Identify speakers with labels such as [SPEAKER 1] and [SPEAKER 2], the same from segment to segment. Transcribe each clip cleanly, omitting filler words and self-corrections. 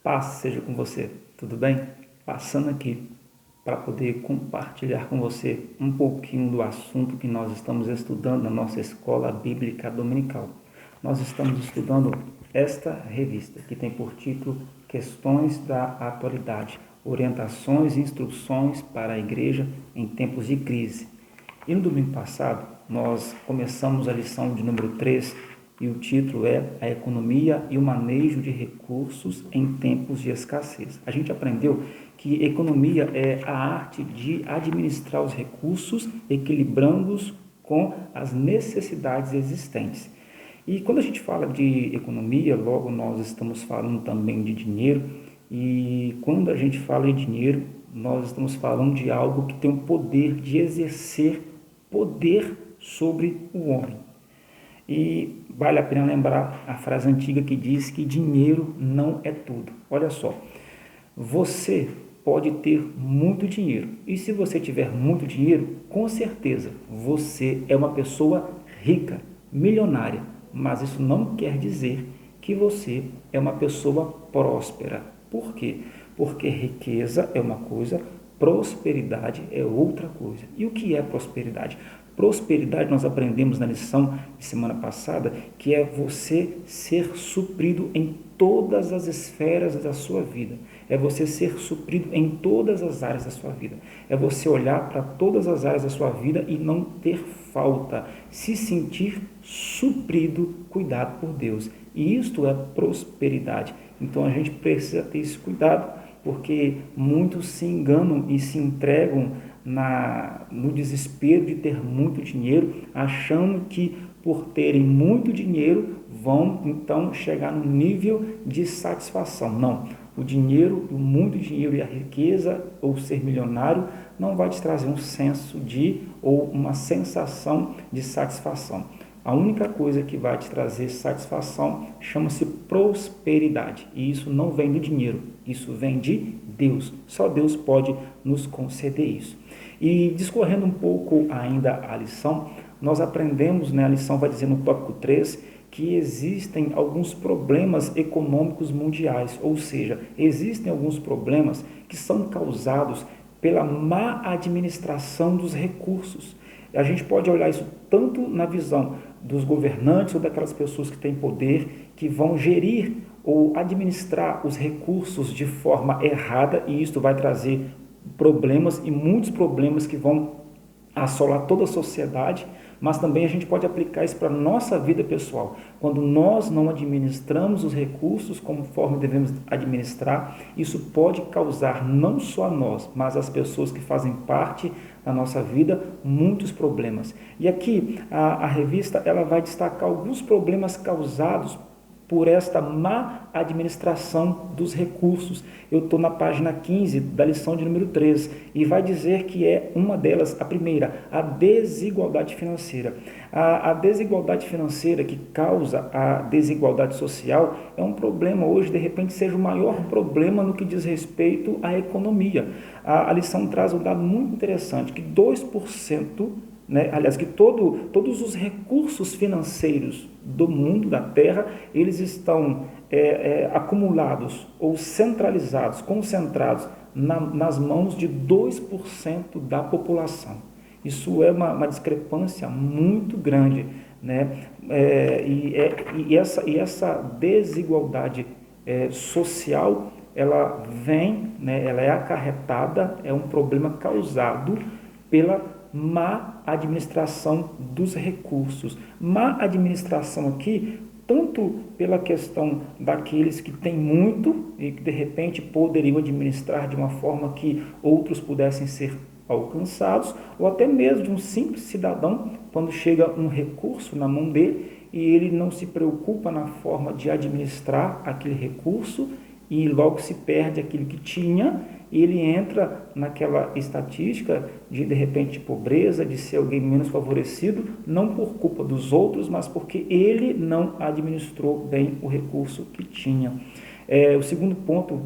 [SPEAKER 1] Paz seja com você, tudo bem? Passando aqui para poder compartilhar com você um pouquinho do assunto que nós estamos estudando na nossa escola bíblica dominical. Nós estamos estudando esta revista que tem por título Questões da Atualidade, Orientações e Instruções para a Igreja em Tempos de Crise. E no domingo passado nós começamos a lição de número 3 e o título é A Economia e o Manejo de Recursos em Tempos de Escassez. A gente aprendeu que economia é a arte de administrar os recursos, equilibrando-os com as necessidades existentes. E quando a gente fala de economia, logo nós estamos falando também de dinheiro, e quando a gente fala em dinheiro, nós estamos falando de algo que tem o poder de exercer poder sobre o homem. E vale a pena lembrar a frase antiga que diz que dinheiro não é tudo. Olha só, você pode ter muito dinheiro, e se você tiver muito dinheiro, com certeza você é uma pessoa rica, milionária, mas isso não quer dizer que você é uma pessoa próspera. Por quê? Porque riqueza é uma coisa, prosperidade é outra coisa. E o que é prosperidade? Prosperidade, nós aprendemos na lição de semana passada, que é você ser suprido em todas as esferas da sua vida. É você ser suprido em todas as áreas da sua vida. É você olhar para todas as áreas da sua vida e não ter falta. Se sentir suprido, cuidado por Deus. E isto é prosperidade. Então a gente precisa ter esse cuidado, porque muitos se enganam e se entregam no desespero de ter muito dinheiro, achando que por terem muito dinheiro vão então chegar no nível de satisfação. Não, o dinheiro, o muito dinheiro e a riqueza ou ser milionário não vai te trazer um senso de ou uma sensação de satisfação. A única coisa que vai te trazer satisfação chama-se prosperidade. E isso não vem do dinheiro, isso vem de Deus. Só Deus pode nos conceder isso. E discorrendo um pouco ainda a lição, nós aprendemos, a lição vai dizer no tópico 3, que existem alguns problemas econômicos mundiais, ou seja, existem alguns problemas que são causados pela má administração dos recursos. A gente pode olhar isso tanto na visão dos governantes ou daquelas pessoas que têm poder, que vão gerir ou administrar os recursos de forma errada, e isso vai trazer problemas e muitos problemas que vão assolar toda a sociedade, mas também a gente pode aplicar isso para a nossa vida pessoal. Quando nós não administramos os recursos conforme devemos administrar, isso pode causar não só a nós, mas às pessoas que fazem parte da nossa vida, muitos problemas. E aqui a revista ela vai destacar alguns problemas causados por esta má administração dos recursos. Eu estou na página 15 da lição de número 3 e vai dizer que é uma delas, a primeira, a desigualdade financeira. A desigualdade financeira que causa a desigualdade social é um problema hoje, de repente seja o maior problema no que diz respeito à economia. A lição traz um dado muito interessante, que 2%, aliás, que todos os recursos financeiros do mundo, da Terra, eles estão acumulados ou centralizados, concentrados nas mãos de 2% da população. Isso é uma discrepância muito grande, e essa desigualdade social, ela vem, ela é acarretada, é um problema causado pela má administração dos recursos. Má administração aqui, tanto pela questão daqueles que têm muito e que de repente poderiam administrar de uma forma que outros pudessem ser alcançados, ou até mesmo de um simples cidadão, quando chega um recurso na mão dele e ele não se preocupa na forma de administrar aquele recurso e logo se perde aquilo que tinha, e ele entra naquela estatística de repente, pobreza, de ser alguém menos favorecido, não por culpa dos outros, mas porque ele não administrou bem o recurso que tinha. O segundo ponto,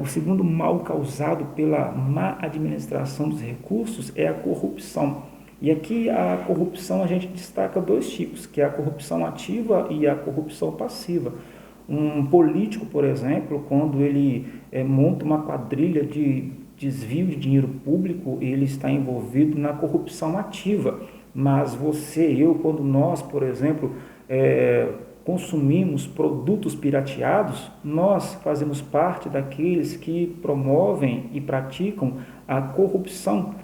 [SPEAKER 1] o segundo mal causado pela má administração dos recursos é a corrupção. E aqui a corrupção a gente destaca dois tipos, que é a corrupção ativa e a corrupção passiva. Um político, por exemplo, quando ele monta uma quadrilha de desvio de dinheiro público, ele está envolvido na corrupção ativa. Mas você, eu, quando nós, por exemplo, consumimos produtos pirateados, nós fazemos parte daqueles que promovem e praticam a corrupção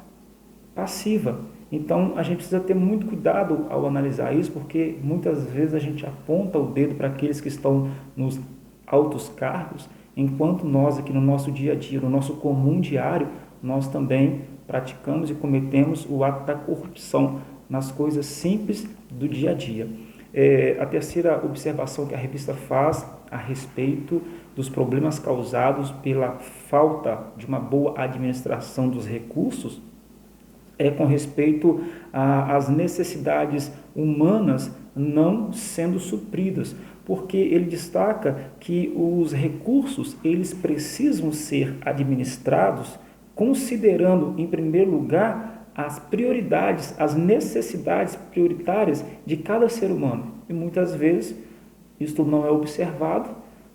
[SPEAKER 1] passiva. Então, a gente precisa ter muito cuidado ao analisar isso, porque muitas vezes a gente aponta o dedo para aqueles que estão nos altos cargos, enquanto nós aqui no nosso dia a dia, no nosso comum diário, nós também praticamos e cometemos o ato da corrupção nas coisas simples do dia a dia. A terceira observação que a revista faz a respeito dos problemas causados pela falta de uma boa administração dos recursos é com respeito às necessidades humanas não sendo supridas, porque ele destaca que os recursos eles precisam ser administrados considerando, em primeiro lugar, as prioridades, as necessidades prioritárias de cada ser humano. E muitas vezes isto não é observado,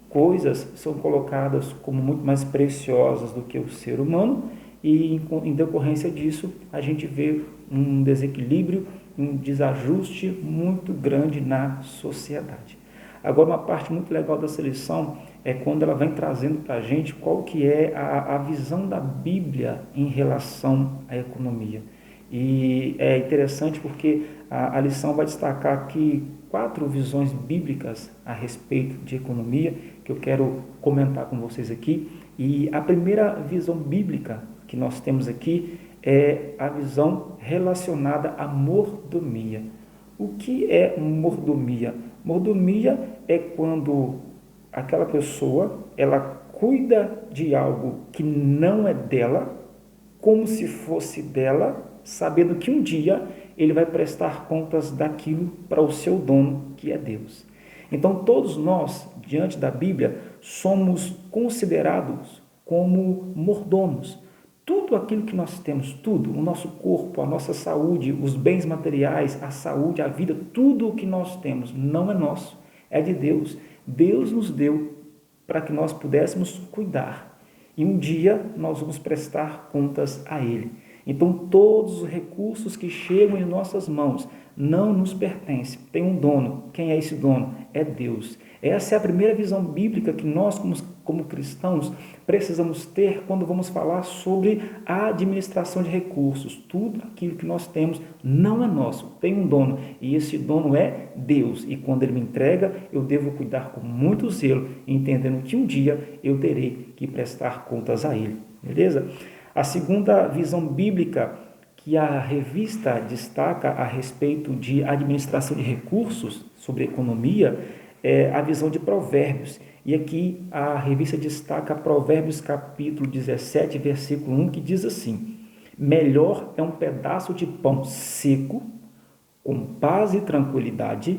[SPEAKER 1] coisas são colocadas como muito mais preciosas do que o ser humano e em decorrência disso a gente vê um desequilíbrio, um desajuste muito grande na sociedade. Agora, uma parte muito legal dessa lição é quando ela vem trazendo para a gente qual que é a visão da Bíblia em relação à economia. E é interessante porque a lição vai destacar aqui 4 visões bíblicas a respeito de economia, que eu quero comentar com vocês aqui. E a primeira visão bíblica que nós temos aqui é a visão relacionada à mordomia. O que é mordomia? Mordomia é quando aquela pessoa, ela cuida de algo que não é dela, como se fosse dela, sabendo que um dia ele vai prestar contas daquilo para o seu dono, que é Deus. Então, todos nós, diante da Bíblia, somos considerados como mordomos. Tudo aquilo que nós temos, tudo, o nosso corpo, a nossa saúde, os bens materiais, a saúde, a vida, tudo o que nós temos não é nosso, é de Deus. Deus nos deu para que nós pudéssemos cuidar. E um dia nós vamos prestar contas a Ele. Então, todos os recursos que chegam em nossas mãos não nos pertencem. Tem um dono. Quem é esse dono? É Deus. Essa é a primeira visão bíblica que nós, como cristãos, precisamos ter quando vamos falar sobre a administração de recursos. Tudo aquilo que nós temos não é nosso. Tem um dono. E esse dono é Deus. E quando Ele me entrega, eu devo cuidar com muito zelo, entendendo que um dia eu terei que prestar contas a Ele. Beleza? A segunda visão bíblica que a revista destaca a respeito de administração de recursos, sobre economia, é a visão de Provérbios. E aqui a revista destaca Provérbios capítulo 17, versículo 1, que diz assim: melhor é um pedaço de pão seco, com paz e tranquilidade,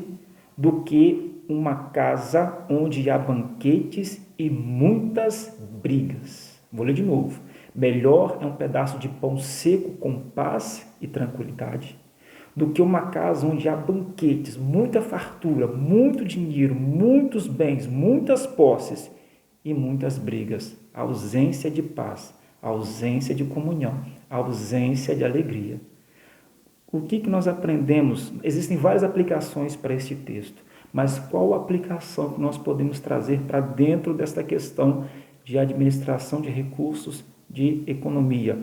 [SPEAKER 1] do que uma casa onde há banquetes e muitas brigas. Vou ler de novo. Melhor é um pedaço de pão seco com paz e tranquilidade do que uma casa onde há banquetes, muita fartura, muito dinheiro, muitos bens, muitas posses e muitas brigas. Ausência de paz, ausência de comunhão, ausência de alegria. O que nós aprendemos? Existem várias aplicações para este texto, mas qual a aplicação que nós podemos trazer para dentro desta questão de administração de recursos, de economia?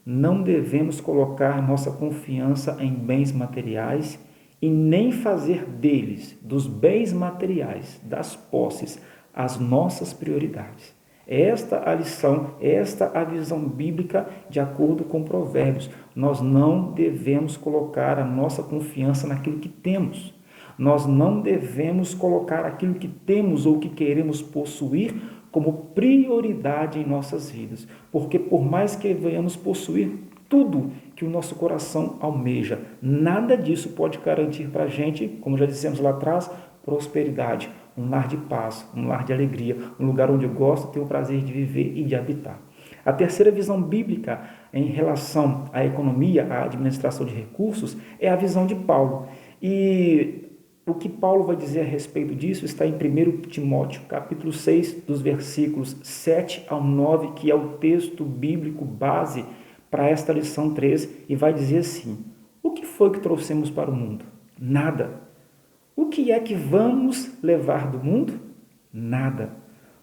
[SPEAKER 1] Não devemos colocar nossa confiança em bens materiais e nem fazer deles, dos bens materiais, das posses, as nossas prioridades. Esta a lição, esta a visão bíblica de acordo com Provérbios. Nós não devemos colocar a nossa confiança naquilo que temos. Nós não devemos colocar aquilo que temos ou que queremos possuir como prioridade em nossas vidas, porque por mais que venhamos possuir tudo que o nosso coração almeja, nada disso pode garantir para a gente, como já dissemos lá atrás, prosperidade, um lar de paz, um lar de alegria, um lugar onde eu gosto, tenho o prazer de viver e de habitar. A terceira visão bíblica em relação à economia, à administração de recursos, é a visão de Paulo. E o que Paulo vai dizer a respeito disso está em 1 Timóteo, capítulo 6, dos versículos 7 ao 9, que é o texto bíblico base para esta lição 13, e vai dizer assim: o que foi que trouxemos para o mundo? Nada. O que é que vamos levar do mundo? Nada.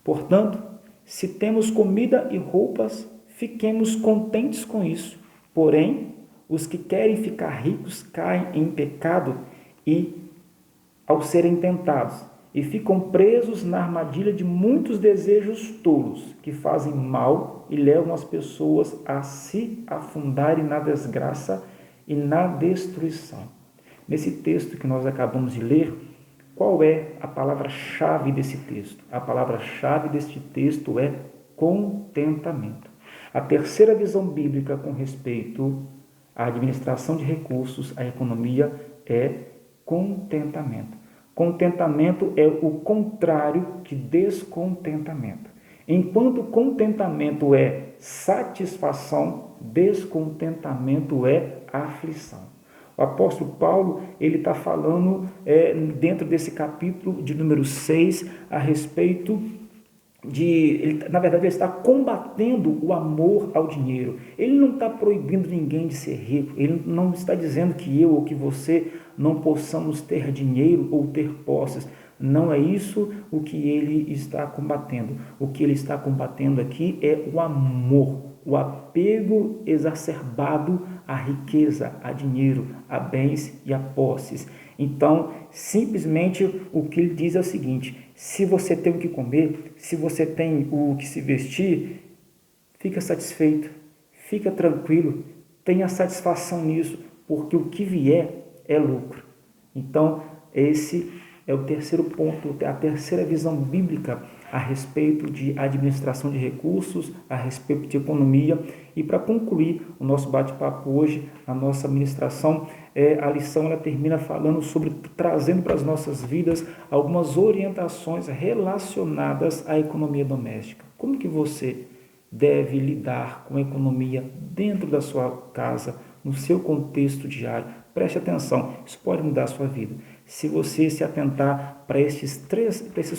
[SPEAKER 1] Portanto, se temos comida e roupas, fiquemos contentes com isso. Porém, os que querem ficar ricos caem em pecado ao serem tentados, e ficam presos na armadilha de muitos desejos tolos, que fazem mal e levam as pessoas a se afundarem na desgraça e na destruição. Nesse texto que nós acabamos de ler, qual é a palavra-chave desse texto? A palavra-chave deste texto é contentamento. A terceira visão bíblica com respeito à administração de recursos, à economia, é contentamento. Contentamento é o contrário de descontentamento. Enquanto contentamento é satisfação, descontentamento é aflição. O apóstolo Paulo, ele está falando dentro desse capítulo de número 6 a respeito na verdade, ele está combatendo o amor ao dinheiro. Ele não está proibindo ninguém de ser rico. Ele não está dizendo que eu ou que você não possamos ter dinheiro ou ter posses. Não é isso o que ele está combatendo. O que ele está combatendo aqui é o amor, o apego exacerbado à riqueza, a dinheiro, a bens e a posses. Então, simplesmente o que ele diz é o seguinte: se você tem o que comer, se você tem o que se vestir, fica satisfeito, fica tranquilo, tenha satisfação nisso, porque o que vier é lucro. Então, esse é o terceiro ponto, a terceira visão bíblica a respeito de administração de recursos, a respeito de economia. E para concluir o nosso bate-papo hoje, a nossa ministração, a lição ela termina falando sobre, trazendo para as nossas vidas algumas orientações relacionadas à economia doméstica. Como que você deve lidar com a economia dentro da sua casa, no seu contexto diário? Preste atenção, isso pode mudar a sua vida. Se você se atentar para esses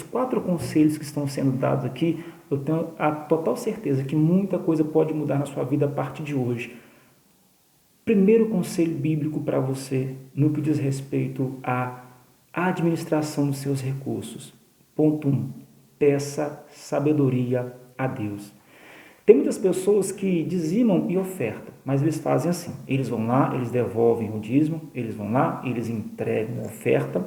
[SPEAKER 1] 4 conselhos que estão sendo dados aqui, eu tenho a total certeza que muita coisa pode mudar na sua vida a partir de hoje. Primeiro conselho bíblico para você no que diz respeito à administração dos seus recursos. Ponto 1. Peça sabedoria a Deus. Tem muitas pessoas que dizimam e ofertam, mas eles fazem assim: eles vão lá, eles devolvem o dízimo, eles vão lá, eles entregam a oferta,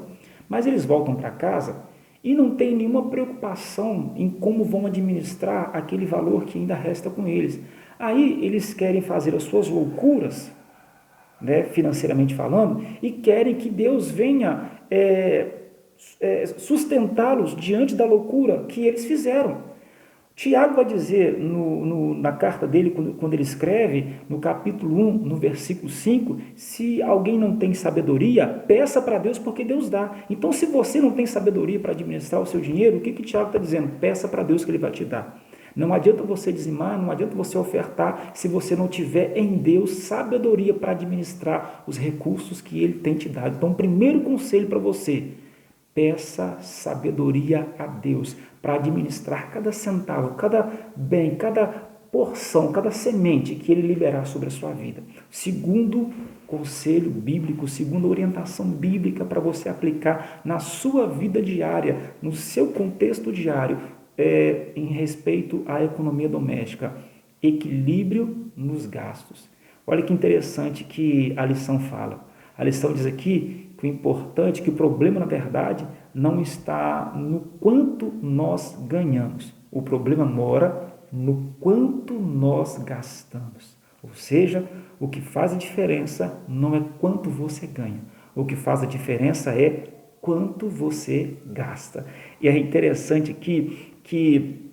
[SPEAKER 1] mas eles voltam para casa e não tem nenhuma preocupação em como vão administrar aquele valor que ainda resta com eles. Aí eles querem fazer as suas loucuras, financeiramente falando, e querem que Deus venha sustentá-los diante da loucura que eles fizeram. Tiago vai dizer na carta dele, quando ele escreve, no capítulo 1, no versículo 5, se alguém não tem sabedoria, peça para Deus, porque Deus dá. Então, se você não tem sabedoria para administrar o seu dinheiro, o que Tiago está dizendo? Peça para Deus que Ele vai te dar. Não adianta você dizimar, não adianta você ofertar, se você não tiver em Deus sabedoria para administrar os recursos que Ele tem te dado. Então, o primeiro conselho para você: peça sabedoria a Deus para administrar cada centavo, cada bem, cada porção, cada semente que Ele liberar sobre a sua vida. Segundo conselho bíblico, segunda orientação bíblica para você aplicar na sua vida diária, no seu contexto diário, em respeito à economia doméstica: equilíbrio nos gastos. Olha que interessante que a lição fala. A lição diz aqui que o importante, que o problema, na verdade, não está no quanto nós ganhamos. O problema mora no quanto nós gastamos. Ou seja, o que faz a diferença não é quanto você ganha. O que faz a diferença é quanto você gasta. E é interessante aqui que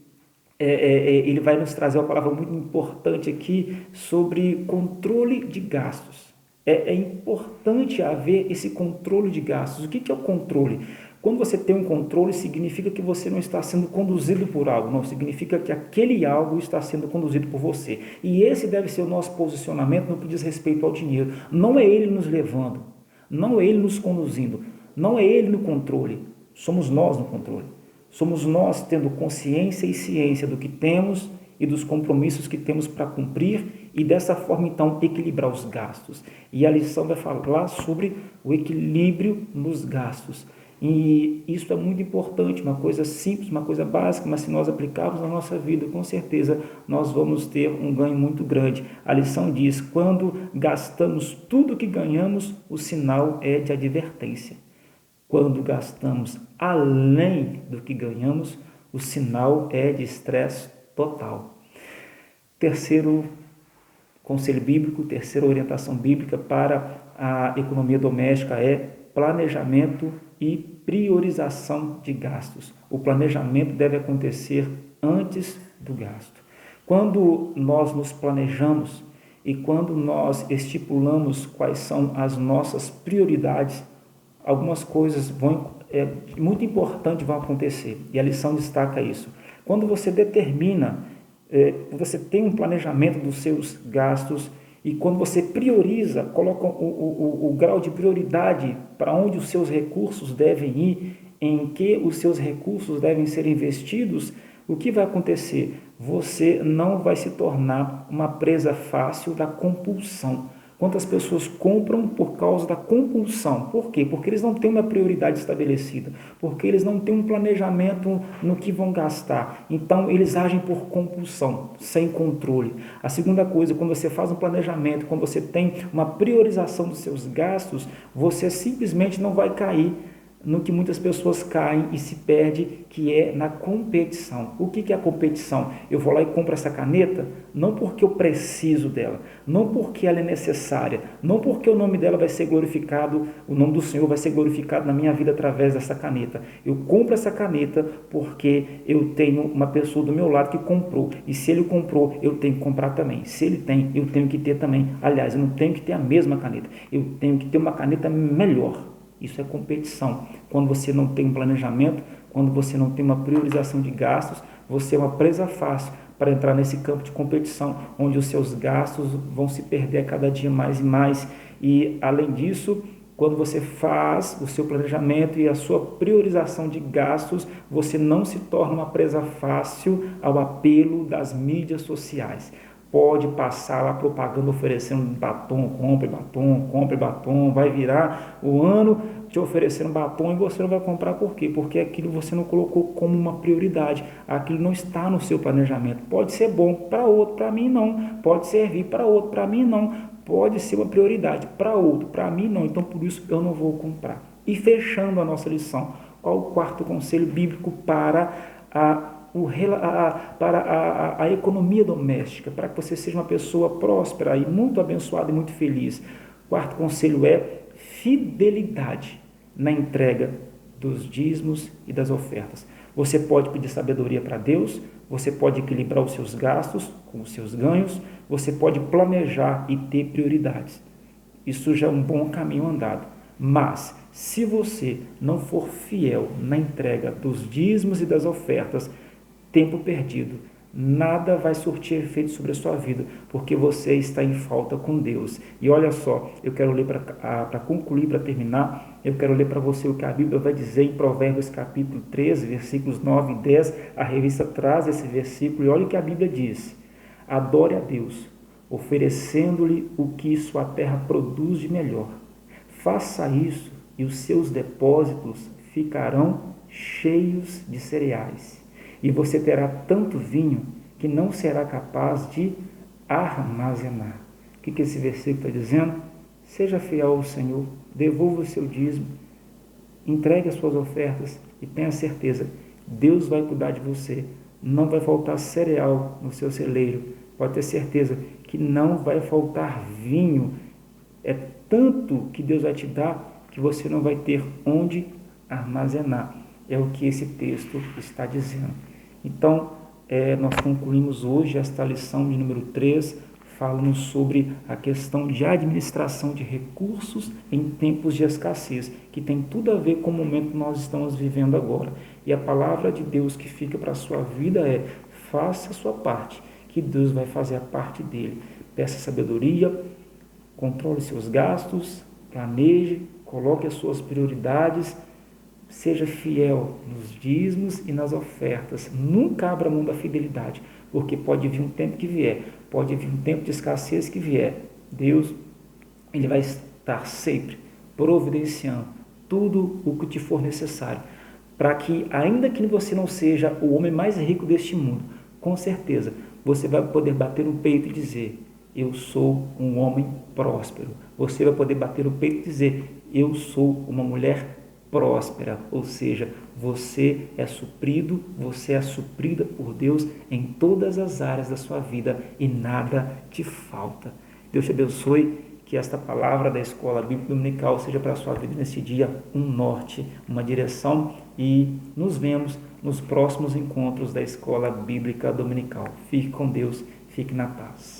[SPEAKER 1] ele vai nos trazer uma palavra muito importante aqui sobre controle de gastos. É importante haver esse controle de gastos. O que é o controle? Quando você tem um controle, significa que você não está sendo conduzido por algo, não, significa que aquele algo está sendo conduzido por você. E esse deve ser o nosso posicionamento no que diz respeito ao dinheiro. Não é ele nos levando, não é ele nos conduzindo. Não é ele no controle, somos nós no controle. Somos nós tendo consciência e ciência do que temos e dos compromissos que temos para cumprir e dessa forma então equilibrar os gastos. E a lição vai falar sobre o equilíbrio nos gastos. E isso é muito importante, uma coisa simples, uma coisa básica, mas se nós aplicarmos na nossa vida, com certeza nós vamos ter um ganho muito grande. A lição diz: quando gastamos tudo que ganhamos, o sinal é de advertência. Quando gastamos além do que ganhamos, o sinal é de estresse total. Terceiro conselho bíblico, terceira orientação bíblica para a economia doméstica é planejamento e priorização de gastos. O planejamento deve acontecer antes do gasto. Quando nós nos planejamos e quando nós estipulamos quais são as nossas prioridades, algumas coisas muito importantes vão acontecer, e a lição destaca isso. Quando você determina, você tem um planejamento dos seus gastos, e quando você prioriza, coloca o grau de prioridade para onde os seus recursos devem ir, em que os seus recursos devem ser investidos, o que vai acontecer? Você não vai se tornar uma presa fácil da compulsão. Quantas pessoas compram por causa da compulsão? Por quê? Porque eles não têm uma prioridade estabelecida, porque eles não têm um planejamento no que vão gastar. Então, eles agem por compulsão, sem controle. A segunda coisa, quando você faz um planejamento, quando você tem uma priorização dos seus gastos, você simplesmente não vai cair no que muitas pessoas caem e se perde, que é na competição. O que é a competição? Eu vou lá e compro essa caneta, não porque eu preciso dela, não porque ela é necessária, não porque o nome dela vai ser glorificado, o nome do Senhor vai ser glorificado na minha vida através dessa caneta. Eu compro essa caneta porque eu tenho uma pessoa do meu lado que comprou, e se ele comprou, eu tenho que comprar também. Se ele tem, eu tenho que ter também. Aliás, eu não tenho que ter a mesma caneta, eu tenho que ter uma caneta melhor. Isso é competição. Quando você não tem um planejamento, quando você não tem uma priorização de gastos, você é uma presa fácil para entrar nesse campo de competição, onde os seus gastos vão se perder a cada dia mais e mais. E, além disso, quando você faz o seu planejamento e a sua priorização de gastos, você não se torna uma presa fácil ao apelo das mídias sociais. Pode passar lá propaganda oferecendo batom, compre batom, vai virar o ano te oferecendo batom e você não vai comprar. Por quê? Porque aquilo você não colocou como uma prioridade, aquilo não está no seu planejamento. Pode ser bom para outro, para mim não, pode servir para outro, para mim não, pode ser uma prioridade para outro, para mim não, então por isso eu não vou comprar. E fechando a nossa lição, qual o quarto conselho bíblico para a economia doméstica, para que você seja uma pessoa próspera e muito abençoada e muito feliz? Quarto conselho é fidelidade na entrega dos dízimos e das ofertas. Você pode pedir sabedoria para Deus, você pode equilibrar os seus gastos com os seus ganhos, você pode planejar e ter prioridades. Isso já é um bom caminho andado. Mas, se você não for fiel na entrega dos dízimos e das ofertas, tempo perdido, nada vai surtir efeito sobre a sua vida, porque você está em falta com Deus. E olha só, eu quero ler para concluir, para terminar, eu quero ler para você o que a Bíblia vai dizer em Provérbios capítulo 13, versículos 9 e 10, a revista traz esse versículo, e olha o que a Bíblia diz: adore a Deus, oferecendo-lhe o que sua terra produz de melhor. Faça isso e os seus depósitos ficarão cheios de cereais. E você terá tanto vinho que não será capaz de armazenar. O que esse versículo está dizendo? Seja fiel ao Senhor, devolva o seu dízimo, entregue as suas ofertas e tenha certeza, Deus vai cuidar de você. Não vai faltar cereal no seu celeiro. Pode ter certeza que não vai faltar vinho. É tanto que Deus vai te dar que você não vai ter onde armazenar. É o que esse texto está dizendo. Então, nós concluímos hoje esta lição de número 3, falando sobre a questão de administração de recursos em tempos de escassez, que tem tudo a ver com o momento que nós estamos vivendo agora. E a palavra de Deus que fica para a sua vida é: faça a sua parte, que Deus vai fazer a parte dele. Peça sabedoria, controle seus gastos, planeje, Coloque as suas prioridades, seja fiel nos dízimos e nas ofertas. Nunca abra mão da fidelidade, porque pode vir um tempo que vier, pode vir um tempo de escassez que vier. Deus, Ele vai estar sempre providenciando tudo o que te for necessário, para que, ainda que você não seja o homem mais rico deste mundo, com certeza você vai poder bater no peito e dizer: eu sou um homem próspero. Você vai poder bater no peito e dizer: eu sou uma mulher próspera. Ou seja, você é suprido, você é suprida por Deus em todas as áreas da sua vida e nada te falta. Deus te abençoe, que esta palavra da Escola Bíblica Dominical seja para a sua vida nesse dia um norte, uma direção, e nos vemos nos próximos encontros da Escola Bíblica Dominical. Fique com Deus, fique na paz.